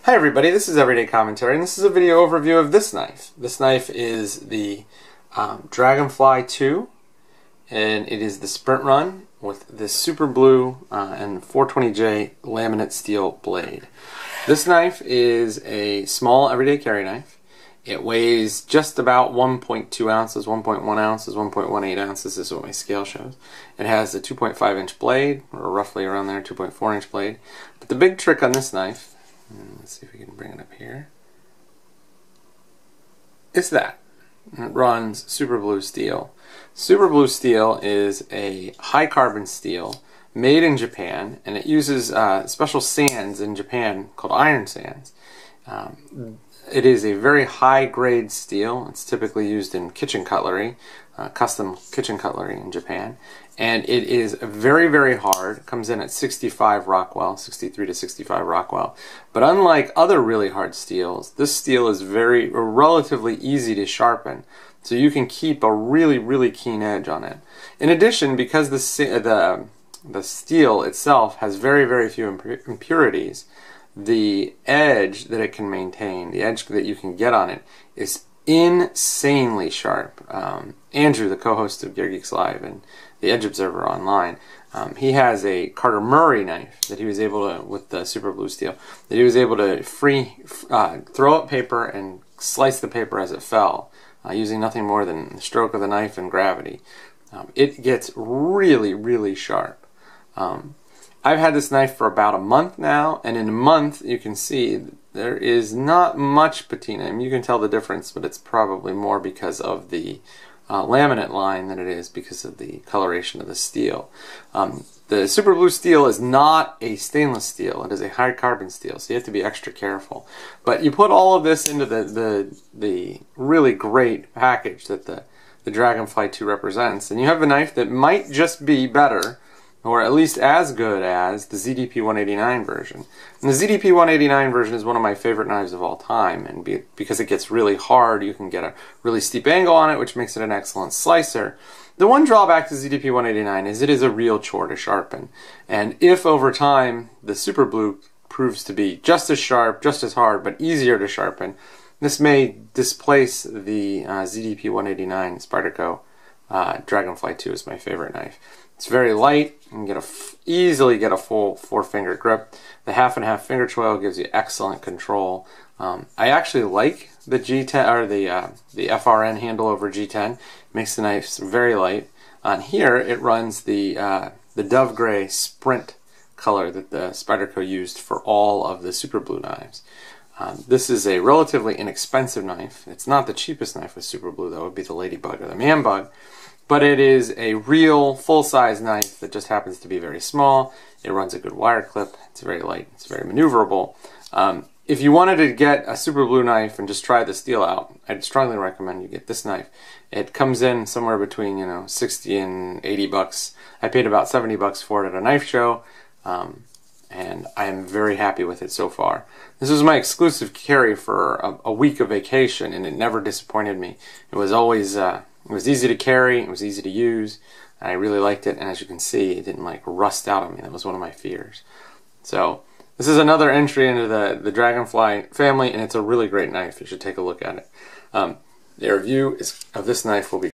Hi everybody, this is Everyday Commentary, and this is a video overview of this knife. This knife is the Dragonfly 2, and it is the sprint run with this super blue and 420J laminate steel blade. This knife is a small everyday carry knife. It weighs just about 1.2 ounces, 1.1 ounces, 1.18 ounces is what my scale shows. It has a 2.5 inch blade, or roughly around there, 2.4 inch blade. But the big trick on this knife, let's see if we can bring it up here, it's that. It runs super blue steel. Super blue steel is a high carbon steel made in Japan, and it uses special sands in Japan called iron sands. It is a very high grade steel. It's typically used in kitchen cutlery, custom kitchen cutlery in Japan, and it is very, very hard. It comes in at 65 Rockwell, 63 to 65 Rockwell. But unlike other really hard steels, this steel is relatively easy to sharpen, so you can keep a really, really keen edge on it. In addition, because the steel itself has very, very few impurities, the edge that it can maintain, the edge that you can get on it, is insanely sharp. Andrew, the co-host of Gear Geeks Live and the Edge Observer online, he has a Carter Murray knife that he was able to, with the super blue steel, that he was able to throw up paper and slice the paper as it fell, using nothing more than the stroke of the knife and gravity. It gets really, really sharp. I've had this knife for about a month now, and in a month you can see there is not much patina. I mean, you can tell the difference, but it's probably more because of the laminate line than it is because of the coloration of the steel. The super blue steel is not a stainless steel. It is a high carbon steel, so you have to be extra careful. But you put all of this into the really great package that the Dragonfly 2 represents, and you have a knife that might just be better, or at least as good as, the ZDP 189 version. And the ZDP 189 version is one of my favorite knives of all time, and because it gets really hard, you can get a really steep angle on it, which makes it an excellent slicer. The one drawback to ZDP 189 is it is a real chore to sharpen, and if over time the super blue proves to be just as sharp, just as hard, but easier to sharpen, this may displace the ZDP 189 Spyderco. Dragonfly 2 is my favorite knife. It's very light. You can easily get a full 4-finger grip. The half and half finger choil gives you excellent control. I actually like the G10 or the FRN handle over G10. It makes the knife very light. On here, it runs the dove gray sprint color that the Spyderco used for all of the super blue knives. This is a relatively inexpensive knife. It's not the cheapest knife with super blue, though. It would be the Ladybug or the Man Bug. But it is a real full-size knife that just happens to be very small. It runs a good wire clip. It's very light. It's very maneuverable. If you wanted to get a super blue knife and just try the steel out, I'd strongly recommend you get this knife. It comes in somewhere between 60 and 80 bucks. I paid about 70 bucks for it at a knife show, and I am very happy with it so far. This was my exclusive carry for a week of vacation, and it never disappointed me. It was always it was easy to carry, it was easy to use, and I really liked it, and as you can see, it didn't like rust out on me. That was one of my fears. So this is another entry into the Dragonfly family, and it's a really great knife. You should take a look at it. The review of this knife will be